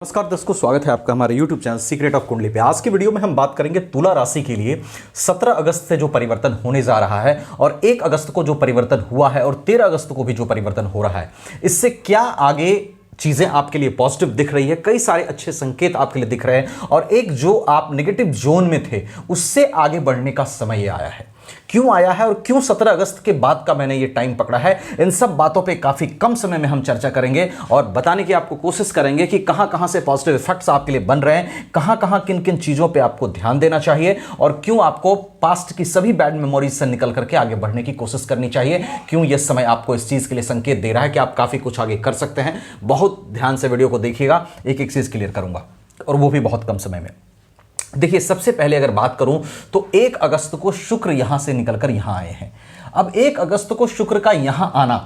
नमस्कार दोस्तों, स्वागत है आपका हमारे YouTube चैनल सीक्रेट ऑफ कुंडली पे। आज की वीडियो में हम बात करेंगे तुला राशि के लिए 17 अगस्त से जो परिवर्तन होने जा रहा है और 1 अगस्त को जो परिवर्तन हुआ है और 13 अगस्त को भी जो परिवर्तन हो रहा है, इससे क्या आगे चीजें आपके लिए पॉजिटिव दिख रही है। कई सारे अच्छे संकेत आपके लिए दिख रहे हैं और एक जो आप नेगेटिव जोन में थे उससे आगे बढ़ने का समय आया है। क्यों आया है और क्यों 17 अगस्त के बाद का मैंने ये टाइम पकड़ा है, इन सब बातों पे काफी कम समय में हम चर्चा करेंगे और बताने की आपको कोशिश करेंगे कि कहां कहां से पॉजिटिव इफेक्ट्स आपके लिए बन रहे हैं, कहां कहां किन किन चीजों पे आपको ध्यान देना चाहिए और क्यों आपको पास्ट की सभी बैड मेमोरीज से निकल करके आगे बढ़ने की कोशिश करनी चाहिए। क्यों यह समय आपको इस चीज के लिए संकेत दे रहा है कि आप काफी कुछ आगे कर सकते हैं। बहुत ध्यान से वीडियो को देखिएगा, एक एक चीज क्लियर करूंगा और वो भी बहुत कम समय में। देखिए, सबसे पहले अगर बात करूं तो 1 अगस्त को शुक्र यहां से निकलकर यहां आए हैं। अब 1 अगस्त को शुक्र का यहां आना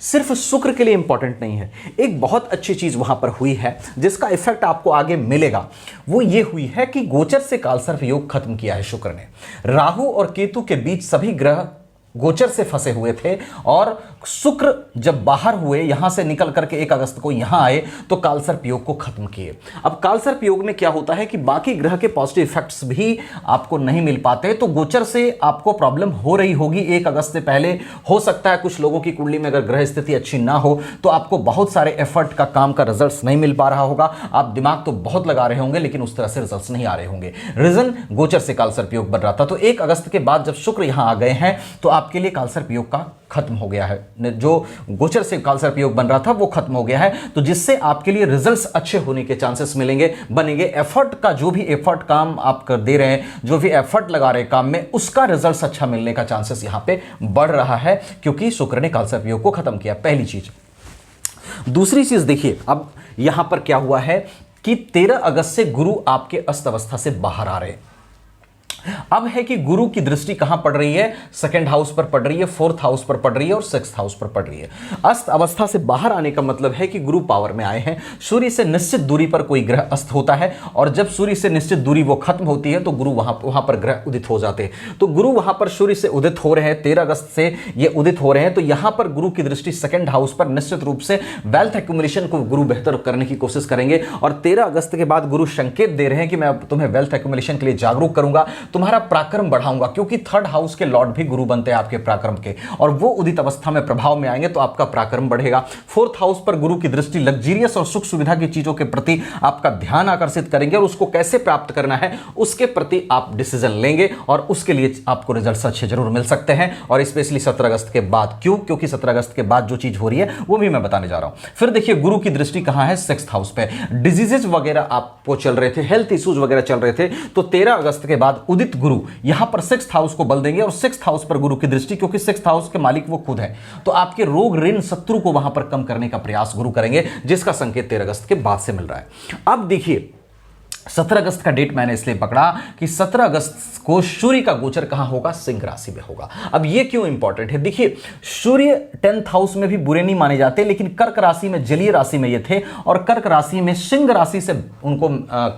सिर्फ शुक्र के लिए इंपॉर्टेंट नहीं है, एक बहुत अच्छी चीज वहां पर हुई है जिसका इफेक्ट आपको आगे मिलेगा। वो ये हुई है कि गोचर से कालसर्प योग खत्म किया है शुक्र ने। राहु और केतु के बीच सभी ग्रह गोचर से फंसे हुए थे और शुक्र जब बाहर हुए, यहां से निकल करके 1 अगस्त को यहां आए तो कालसर्प योग को खत्म किए। अब कालसर्प योग में क्या होता है कि बाकी ग्रह के पॉजिटिव इफेक्ट्स भी आपको नहीं मिल पाते, तो गोचर से आपको प्रॉब्लम हो रही होगी 1 अगस्त से पहले। हो सकता है कुछ लोगों की कुंडली में अगर ग्रह स्थिति अच्छी ना हो तो आपको बहुत सारे एफर्ट का काम का रिजल्ट्स नहीं मिल पा रहा होगा। आप दिमाग तो बहुत लगा रहे होंगे लेकिन उस तरह से रिजल्ट्स नहीं आ रहे होंगे। रीजन गोचर से कालसर्प योग बन रहा था। तो 1 अगस्त के बाद जब शुक्र यहां आ गए हैं तो आपके लिए कालसर्प योग का खत्म हो गया है। जो गोचर से कालसर्प योग बन रहा था वो खत्म हो गया है, तो जिससे आपके लिए रिजल्ट्स अच्छे होने के चांसेस मिलेंगे, बनेंगे। एफर्ट का जो भी एफर्ट काम आप कर दे रहे हैं, जो भी एफर्ट लगा रहे हैं काम में, उसका रिजल्ट्स अच्छा मिलने का चांसेस यहां पे बढ़ रहा है क्योंकि शुक्र ने कालसर्प योग को खत्म किया। पहली चीज। दूसरी चीज देखिए, अब यहां पर क्या हुआ है कि 13 अगस्त से गुरु आपके अस्त अवस्था से बाहर आ रहे हैं। अब है कि गुरु की दृष्टि कहां पड़ रही है, 2nd हाउस पर पड़ रही है, 4th हाउस पर पड़ रही है और 6th हाउस पर पड़ रही है। अस्त अवस्था से बाहर आने का मतलब है कि गुरु पावर में आए हैं। सूर्य से निश्चित दूरी पर कोई ग्रह अस्त होता है और जब सूर्य से निश्चित दूरी वो खत्म होती है तो गुरु वहां पर ग्रह उदित हो जाते हैं। तो गुरु वहां पर सूर्य से उदित हो रहे हैं, 13 अगस्त से ये उदित हो रहे हैं, तो यहां पर गुरु की दृष्टि 2nd हाउस पर निश्चित रूप से वेल्थ एक्यूमुलेशन को गुरु बेहतर करने की कोशिश करेंगे। और 13 अगस्त के बाद गुरु संकेत दे रहे हैं कि मैं तुम्हें वेल्थ एक्यूमुलेशन के लिए जागरूक करूंगा, तुम्हारा पराक्रम बढ़ाऊंगा, क्योंकि 3rd हाउस के लॉर्ड भी गुरु बनते हैं आपके पराक्रम के और वो उदित अवस्था में प्रभाव में आएंगे तो आपका पराक्रम बढ़ेगा। 4th हाउस पर गुरु की दृष्टि लग्जरियस और सुख सुविधा की चीजों के प्रति आपका ध्यान आकर्षित करेंगे और उसको कैसे प्राप्त करना है उसके प्रति आप डिसीजन लेंगे और उसके लिए आपको रिजल्ट्स अच्छे जरूर मिल सकते हैं। और स्पेशली 17 अगस्त के बाद। क्यों? क्योंकि 17 अगस्त के बाद जो चीज हो रही है वो भी मैं बताने जा रहा हूं। फिर देखिए, गुरु की दृष्टि कहां है, 6th हाउस पे। डिजीजेस वगैरह आपको चल रहे थे, हेल्थ इश्यूज वगैरह चल रहे थे, तो 13 अगस्त के बाद उदित गुरु यहां पर 6th हाउस को बल देंगे और 6th हाउस पर गुरु की दृष्टि, क्योंकि 6th हाउस के मालिक वो खुद है, तो आपके रोग ऋण शत्रु को वहां पर कम करने का प्रयास गुरु करेंगे, जिसका संकेत 13 अगस्त के बाद से मिल रहा है। अब देखिए, 17 अगस्त का डेट मैंने इसलिए पकड़ा कि 17 अगस्त को सूर्य का गोचर कहां होगा, सिंह राशि में होगा। अब यह क्यों इंपॉर्टेंट है, देखिए, सूर्य 10th हाउस में भी बुरे नहीं माने जाते, लेकिन कर्क राशि में, जलीय राशि में ये थे और कर्क राशि में, सिंह राशि से उनको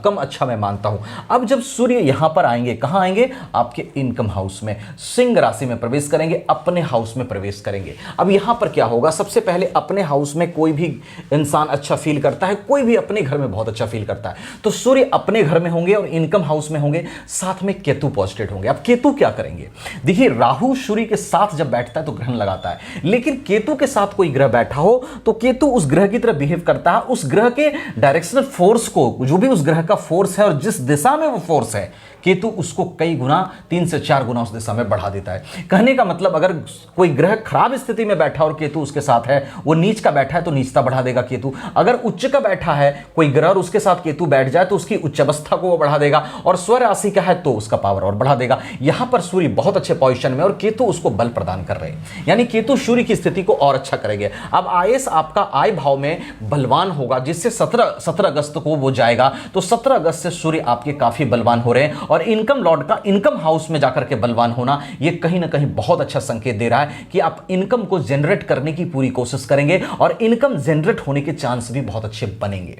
कम अच्छा मैं मानता हूं। अब जब सूर्य यहां पर आएंगे, कहां आएंगे, आपके इनकम हाउस में, सिंह राशि में प्रवेश करेंगे, अपने हाउस में प्रवेश करेंगे। अब यहां पर क्या होगा, सबसे पहले अपने हाउस में कोई भी इंसान अच्छा फील करता है, कोई भी अपने घर में बहुत अच्छा फील करता है, तो सूर्य अपने घर में होंगे और इनकम हाउस में होंगे, साथ में केतु पॉजिटिव होंगे। अब केतु क्या करेंगे, देखिए, राहु सूर्य के साथ जब बैठता है तो ग्रहण लगाता है, लेकिन केतु के साथ कोई ग्रह बैठा हो तो केतु उस ग्रह की तरह बिहेव करता है, उस ग्रह के डायरेक्शनल फोर्स को, जो भी उस ग्रह का फोर्स है और जिस दिशा में वो फोर्स है, केतु उसको कई गुना, 3 से 4 गुना उस दिशा में बढ़ा देता है। कहने का मतलब, अगर कोई ग्रह खराब स्थिति में बैठा और केतु उसके साथ है, वो नीच का बैठा है तो नीचता बढ़ा देगा केतु। अगर उच्च का बैठा है कोई ग्रह और उसके साथ केतु बैठ जाए तो उसकी उच्च अवस्था को वो बढ़ा देगा, और स्व राशि का है तो उसका पावर और बढ़ा देगा। यहां पर सूर्य बहुत अच्छे पोजीशन में और केतु उसको बल प्रदान कर रहे हैं, यानी केतु सूर्य की स्थिति को और अच्छा करेंगे। अब आयस आपका आय भाव में बलवान होगा, जिससे 17 अगस्त को वो जाएगा, तो 17 अगस्त से सूर्य आपके काफी बलवान हो रहे हैं और इनकम लॉर्ड का इनकम हाउस में जाकर के बलवान होना, यह कहीं ना कहीं बहुत अच्छा संकेत दे रहा है कि आप इनकम को जनरेट करने की पूरी कोशिश करेंगे और इनकम जनरेट होने के चांस भी बहुत अच्छे बनेंगे,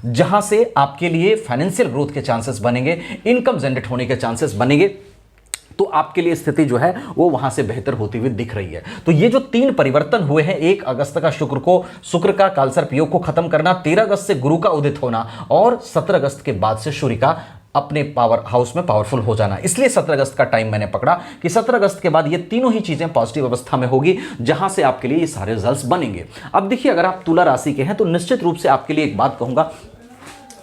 जहां से आपके लिए फाइनेंशियल ग्रोथ के चांसेस बनेंगे, इनकम जनरेट होने के चांसेस बनेंगे। तो आपके लिए स्थिति जो है वो वहां से बेहतर होती हुई दिख रही है। तो ये जो 3 परिवर्तन हुए हैं, 1 अगस्त का शुक्र का कालसर्प योग को खत्म करना, 13 अगस्त से गुरु का उदित होना और 17 अगस्त के बाद से सूर्य का अपने पावर हाउस में पावरफुल हो जाना। इसलिए 17 अगस्त का टाइम मैंने पकड़ा कि 17 अगस्त के बाद ये तीनों ही चीजें पॉजिटिव अवस्था में होगी, जहां से आपके लिए ये सारे रिजल्ट्स बनेंगे। अब देखिए, अगर आप तुला राशि के हैं तो निश्चित रूप से आपके लिए एक बात कहूंगा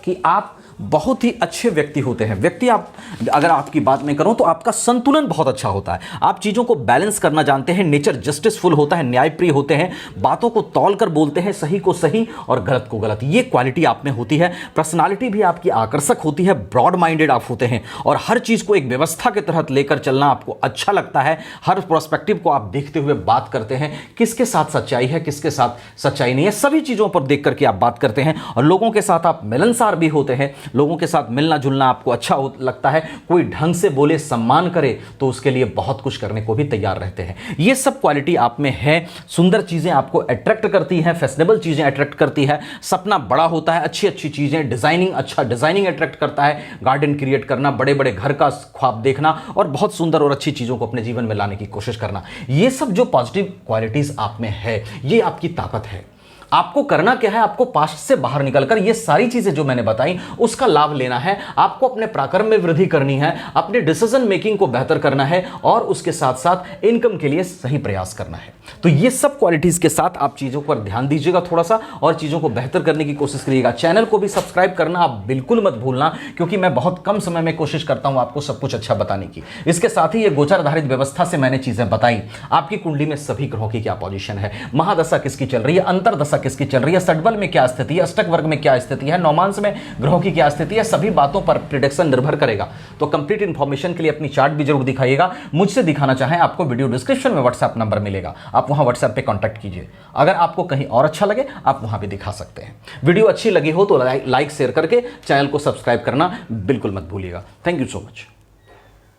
कि आप बहुत ही अच्छे व्यक्ति होते हैं। व्यक्ति आप, अगर आपकी बात मैं करूं तो आपका संतुलन बहुत अच्छा होता है, आप चीज़ों को बैलेंस करना जानते हैं, नेचर जस्टिसफुल होता है, न्यायप्रिय होते हैं, बातों को तौल कर बोलते हैं, सही को सही और गलत को गलत, ये क्वालिटी आप में होती है। पर्सनालिटी भी आपकी आकर्षक होती है, ब्रॉड माइंडेड आप होते हैं और हर चीज़ को एक व्यवस्था के तहत लेकर चलना आपको अच्छा लगता है। हर प्रोस्पेक्टिव को आप देखते हुए बात करते हैं, किसके साथ सच्चाई है, किसके साथ सच्चाई नहीं है, सभी चीज़ों पर देख करके आप बात करते हैं और लोगों के साथ आप मिलनसार भी होते हैं। लोगों के साथ मिलना जुलना आपको अच्छा लगता है, कोई ढंग से बोले, सम्मान करे तो उसके लिए बहुत कुछ करने को भी तैयार रहते हैं। ये सब क्वालिटी आप में है। सुंदर चीजें आपको अट्रैक्ट करती हैं, फैशनेबल चीजें अट्रैक्ट करती है, सपना बड़ा होता है, अच्छी अच्छी चीजें, डिजाइनिंग, अच्छा डिजाइनिंग अट्रैक्ट करता है, गार्डन क्रिएट करना, बड़े बड़े घर का ख्वाब देखना और बहुत सुंदर और अच्छी चीजों को अपने जीवन में लाने की कोशिश करना, ये सब जो पॉजिटिव क्वालिटीज आप में है, ये आपकी ताकत है। आपको करना क्या है, आपको पास्ट से बाहर निकलकर ये सारी चीजें जो मैंने बताई उसका लाभ लेना है। आपको अपने पराक्रम में वृद्धि करनी है, अपने डिसीजन मेकिंग को बेहतर करना है और उसके साथ साथ इनकम के लिए सही प्रयास करना है। तो ये सब क्वालिटीज के साथ आप चीजों पर ध्यान दीजिएगा थोड़ा सा और चीजों को बेहतर करने की कोशिश करिएगा। चैनल को भी सब्सक्राइब करना आप बिल्कुल मत भूलना, क्योंकि मैं बहुत कम समय में कोशिश करता हूं आपको सब कुछ अच्छा बताने की। इसके साथ ही ये गोचर आधारित व्यवस्था से मैंने चीजें बताई, आपकी कुंडली में सभी ग्रहों की क्या पोजीशन है, महादशा किसकी चल रही है, अंतरदशा किसकी चल रही है, सटबल में क्या स्थिति है, अष्टक वर्ग में क्या स्थिति है, नौमांश में ग्रहों की क्या स्थिति है, सभी बातों पर प्रेडिक्शन निर्भर करेगा। तो कंप्लीट इंफॉर्मेशन के लिए अपनी चार्ट भी जरूर दिखाइएगा। मुझसे दिखाना चाहें आपको वीडियो डिस्क्रिप्शन में व्हाट्सएप नंबर मिलेगा, आप वहां व्हाट्सएप पे कांटेक्ट कीजिए। अगर आपको कहीं और अच्छा लगे आप वहां भी दिखा सकते हैं। वीडियो अच्छी लगी हो तो लाइक शेयर करके चैनल को सब्सक्राइब करना बिल्कुल मत भूलिएगा। Thank you so much.